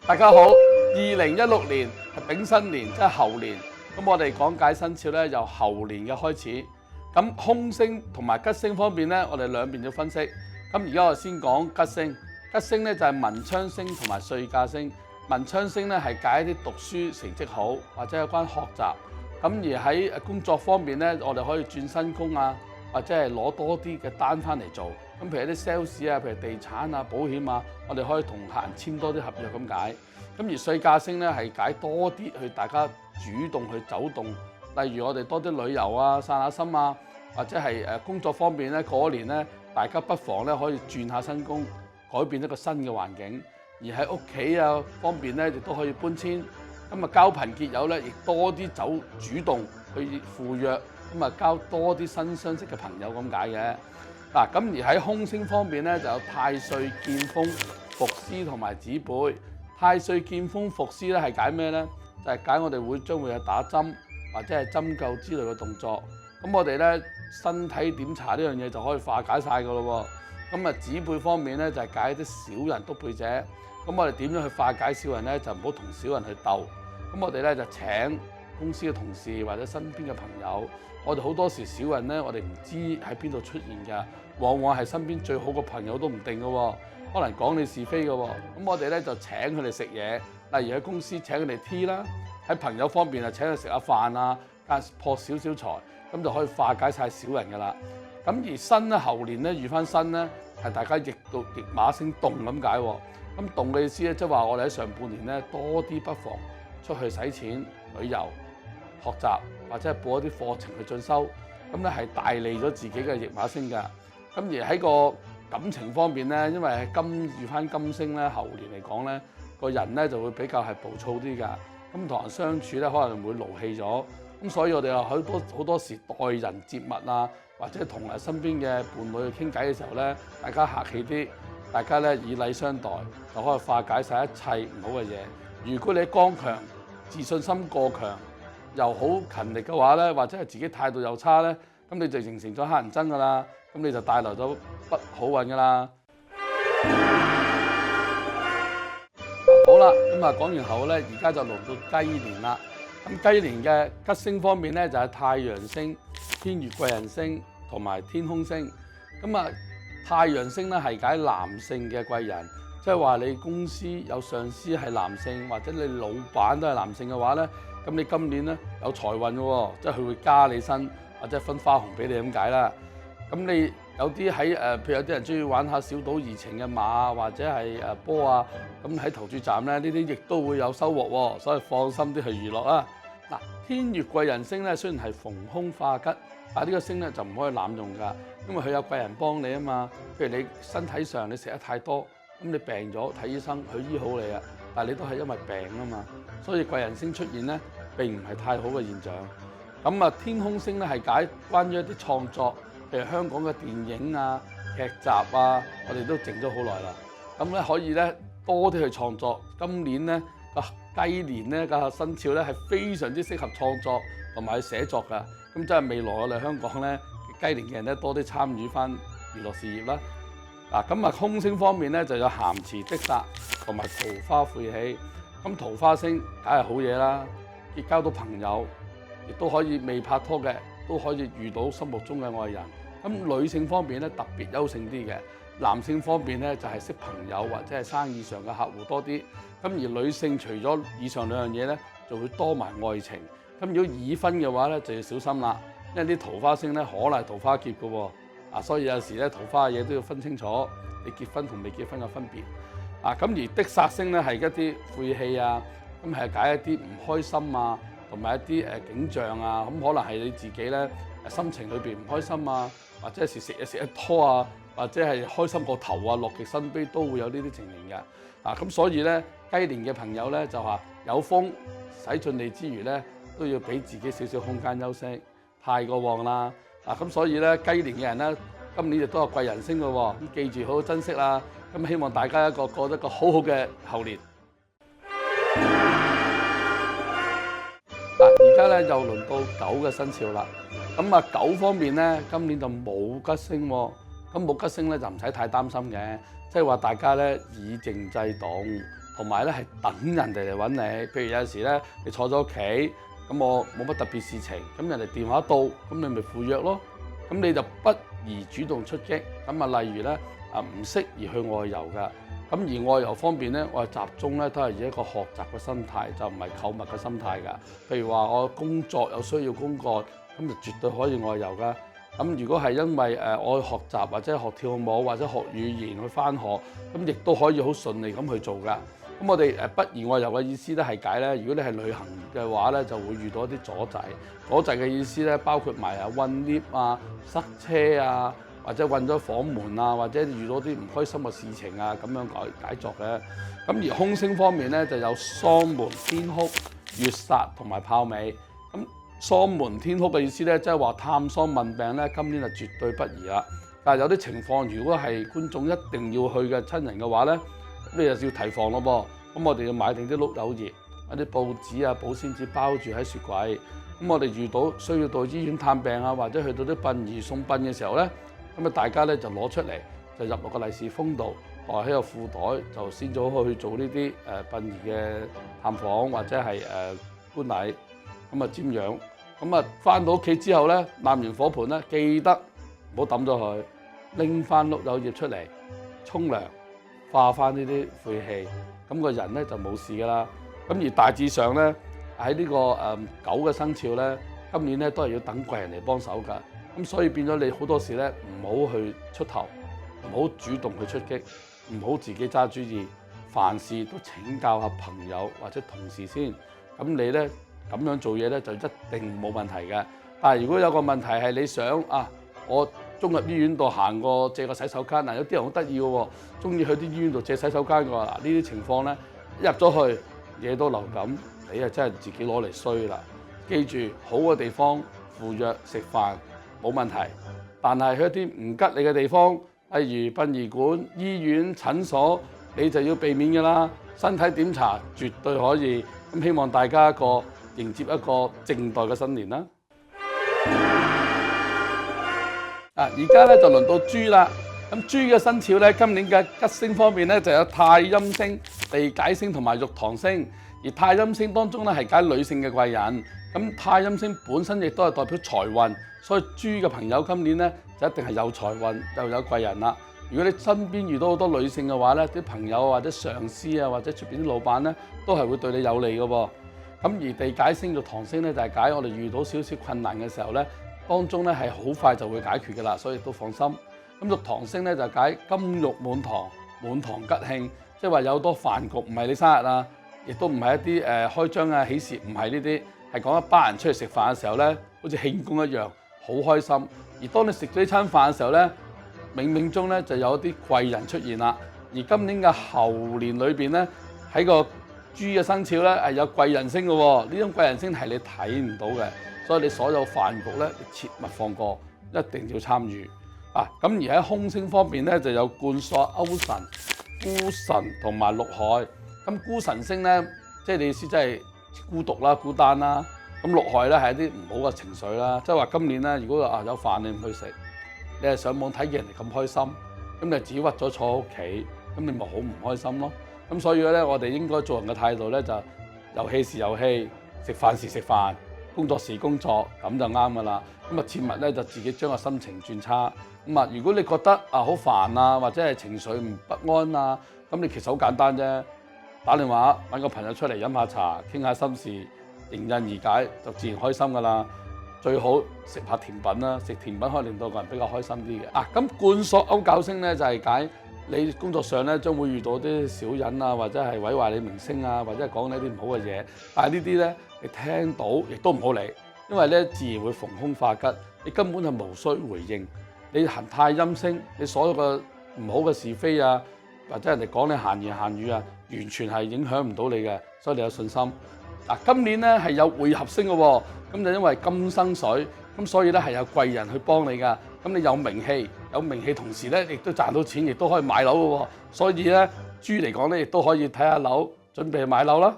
大家好，2016年係丙申年，即係猴年。咁我哋講解生肖咧，由猴年嘅開始。咁凶星同埋吉星方面咧，我哋兩邊要分析。咁而家我先講吉星。吉星咧就係文昌星同埋歲駕星。文昌星咧係解一啲讀書成績好或者有關學習。咁而喺工作方面咧，我哋可以轉新工啊，或者係攞多啲嘅單翻嚟做。咁譬如啲 sales 啊，譬如地產啊、保險啊，我哋可以同客人簽多啲合約咁解。咁而歲駕星咧係解多啲去大家主動去走動，例如我哋多啲旅遊啊、散下心啊，或者係工作方面咧，過年咧大家不妨咧可以轉下新工，改變一個新嘅環境。而喺屋企啊方面咧，亦都可以搬遷。咁啊交朋結友咧，亦多啲走主動去赴約，咁啊交多啲新相識嘅朋友咁解嘅。嗱，咁而喺凶星方面咧，就有太歲、劍鋒、伏屍同埋子背。太歲、劍鋒、伏屍咧係解咩咧？就係解我哋將會有打針或者係針灸之類嘅動作。咁我哋咧身體檢查呢樣嘢就可以化解晒噶咯喎。咁啊子背方面咧就係解啲小人督背者。咁我哋點樣去化解小人咧？就唔好同小人去鬥。咁我哋咧就請公司嘅同事或者身邊嘅朋友。我哋好多時小人咧，我哋唔知喺邊度出現㗎，往往係身邊最好嘅朋友都唔定嘅喎，可能講你是非嘅喎。咁我哋咧就請佢哋食嘢，例如喺公司請佢哋 tea 啦，喺朋友方面啊請佢食下飯啊，破少少財，咁就可以化解晒小人㗎啦。咁而新咧猴年咧遇翻新咧，係大家逆馬星動咁解喎。咁動嘅意思咧，即係話我哋喺上半年咧多啲不妨出去使錢、旅遊、學習或者係報一啲課程去進修，咁咧係大利咗自己嘅驛馬星㗎。咁而喺個感情方面咧，因為係金遇翻金星咧，猴年嚟講咧，個人咧就會比較係暴躁啲㗎。咁同人相處咧可能會勞氣咗。咁所以我哋有好多時待人接物啊，或者同身邊嘅伴侶去傾偈嘅時候咧，大家客氣啲，大家咧以禮相待，就可以化解晒一切唔好嘅嘢。如果你剛強、自信心過強，又好勤力嘅話咧，或者係自己態度又差咧，咁你就形成咗乞人憎㗎啦，咁你就帶來咗不好運㗎啦。好啦，咁啊講完後咧，而家就輪到雞年啦。咁雞年嘅吉星方面咧，就係太陽星、天月貴人星同埋天空星。咁啊，太陽星咧係解男性嘅貴人，即係話你公司有上司係男性，或者你老闆都係男性嘅話咧，咁你今年咧有財運嘅喎，即係佢會加你薪或者分花紅俾你咁解啦。咁你有啲喺譬如有啲人中意玩下小賭怡情嘅馬啊，或者係波啊，咁喺投注站咧，呢啲亦都會有收穫喎，所以放心啲去娛樂啦。嗱，天月貴人星咧雖然係逢凶化吉，但係呢個星咧就唔可以濫用㗎，因為佢有貴人幫你啊嘛。譬如你身體上你食得太多，咁你病咗睇醫生，佢醫好你啊，但係你都係因為病啊嘛，所以貴人星出現咧並唔係太好嘅現象。咁啊，天空星咧係解關於一啲創作，譬如香港嘅電影啊、劇集啊，我哋都靜咗好耐啦。咁咧可以咧多啲去創作。今年咧個雞年咧個生肖咧係非常之適合創作同埋去寫作㗎。咁即係未來我哋香港咧雞年嘅人咧多啲參與翻娛樂事業啦。嗱，咁啊空星方面咧就有咸池的煞同埋桃花晦氣。咁桃花星梗係好嘢啦，結交到朋友，亦都可以未拍拖嘅都可以遇到心目中嘅愛人。咁女性方面咧特別優勝啲嘅，男性方面咧就係識朋友或者係生意上嘅客戶多啲。咁而女性除咗以上兩樣嘢咧，就會多埋愛情。咁如果已婚嘅話咧就要小心啦，因為啲桃花星咧可能係桃花劫嘅喎。所以有時咧桃花嘅嘢都要分清楚，你結婚同未結婚嘅分別。咁而的煞星咧係一啲晦氣啊，咁係解一啲唔開心啊，同埋一啲景象啊，咁可能係你自己咧心情裏邊唔開心啊，或者係食嘢食得多啊，或者係開心過頭啊，樂極生悲都會有呢啲情形嘅。咁所以咧雞年嘅朋友咧就話有風使盡力之餘咧，都要俾自己少少空間休息，太過旺啦。咁所以咧雞年嘅人咧，今年亦都有貴人星嘅喎，咁記住好好珍惜啦。咁希望大家過得個好好嘅猴年。而家咧又輪到狗嘅生肖啦。咁啊狗方面咧，今年就冇吉星喎。咁冇吉星咧就唔使太擔心嘅，即係話大家咧以靜制動，同埋咧係等人哋嚟揾你。譬如有陣時咧，你坐咗屋企，咁我冇乜特別事情，咁人哋電話到，咁你咪赴約咯。咁你就不宜主動出擊。咁啊，例如咧唔適宜去外遊㗎。咁而外遊方面咧，我係集中咧都係以一個學習嘅心態，就唔係購物嘅心態㗎。譬如話我工作有需要公幹，咁就絕對可以外遊㗎。咁如果係因為我去學習或者學跳舞或者學語言去返學，咁亦都可以好順利咁去做㗎。咁我哋不宜外遊嘅意思咧係解咧，如果你係旅行嘅話咧，就會遇到一啲阻滯。阻滯嘅意思咧，包括埋韞 lift 啊、塞車啊，或者韞咗房門啊，或者遇到啲唔開心嘅事情啊，咁樣解作嘅。咁而空星方面咧，就有喪門、天哭、月煞同埋豹尾。咁喪門天哭嘅意思咧，即係話探喪問病咧，今年係絕對不宜啦。但係有啲情況，如果係觀眾一定要去嘅親人嘅話咧，你又要提防咯噃。咁我哋要買定啲碌柚葉、一啲報紙啊、保鮮紙包住喺雪櫃。咁我哋遇到需要到醫院探病啊，或者去到啲殯儀送殯嘅時候咧，咁啊大家咧就攞出嚟，就入落個利是封度，袋喺個褲袋，就先早去做呢啲殯儀嘅探訪或者係觀禮，咁啊瞻仰。咁啊翻到屋企之後咧，攬完火盆咧，記得唔好抌咗佢，拎翻碌柚葉出嚟沖涼，化翻呢啲晦氣，咁個人咧就冇事噶啦。咁而大致上咧喺呢個狗嘅生肖咧，今年咧都係要等貴人嚟幫手㗎。咁所以變咗你好多時咧唔好去出頭，唔好主動去出擊，唔好自己揸主意，凡事都請教下朋友或者同事先。咁你咧咁樣做嘢咧就一定冇問題嘅。但係如果有個問題係你想我中入醫院度行過借個洗手間，有啲人好得意嘅喎，中意去啲醫院度借洗手間嘅話，呢啲情況咧入咗去惹到流感，你啊真係自己攞嚟衰啦。記住好嘅地方赴約食飯冇問題，但係去一啲唔吉利嘅地方，例如殯儀館、醫院、診所，你就要避免㗎啦。身體檢查絕對可以。咁希望大家迎接一個正代嘅新年啦。而家咧就輪到豬啦。咁豬嘅生肖咧，今年嘅吉星方面咧就有太陰星、地解星同埋玉堂星。而太陰星當中咧係解女性嘅貴人。咁太陰星本身亦都係代表財運，所以豬嘅朋友今年咧就一定係有財運又有貴人啦。如果你身邊遇到好多女性嘅話咧，啲朋友或者上司啊或者出邊啲老闆咧都係會對你有利嘅喎。咁而地解星玉堂星咧就係解我哋遇到少少困難嘅時候咧，當中咧係好快就會解決㗎啦，所以都放心。咁玉堂星咧就解金玉滿堂，滿堂吉慶，即係話有好多飯局，唔係你生日啊，亦都唔係一啲開張啊喜事，唔係呢啲，係講一班人出去食飯嘅時候咧，好似慶功一樣，好開心。而當你食咗呢餐飯嘅時候咧，冥冥中咧就有一啲貴人出現啦。而今年嘅猴年裏邊咧，喺個豬嘅生肖咧係有貴人星嘅喎，呢種貴人星係你睇唔到嘅，所以你所有飯局咧，你切勿放過，一定要參與。咁而喺空星方面咧，就有貫索、勾神、孤神同埋六害。咁孤神星咧，即係你意思即係孤獨啦、孤單啦。咁六害咧係一啲唔好嘅情緒啦，即係話今年咧，如果有飯你唔去食，你係上網睇見人哋咁開心，咁你自己屈咗坐喺屋企，咁你咪好唔開心咯。咁所以咧，我哋應該做人嘅態度咧，就遊戲時遊戲，食飯時食飯，工作時工作，咁就啱噶啦。咁切勿咧就自己將個心情轉差。咁如果你覺得好煩啊，或者係情緒不安啊，咁你其實好簡單啫，打電話揾個朋友出嚟飲下茶，傾下心事，迎刃而解，就自然開心噶啦。最好食下甜品啦，食甜品可以令到個人比較開心啲嘅。咁貫索勾攪星咧就係解你工作上咧將會遇到啲小人啊，或者係毀壞你名聲啊，或者係講你啲唔好嘅嘢。但係呢啲咧你聽到亦都唔好理，因為咧自然會逢凶化吉，你根本就無需回應。你行太陰星，你所有嘅唔好嘅是非啊，或者人哋講你閒言閒語啊，完全係影響唔到你嘅，所以你有信心。今年咧係有會合星嘅喎，咁就因為金生水，咁所以咧係有貴人去幫你㗎。咁你有名氣同時咧亦都賺到錢，亦都可以買樓嘅喎。所以咧豬嚟講咧亦都可以睇下樓，準備買樓啦。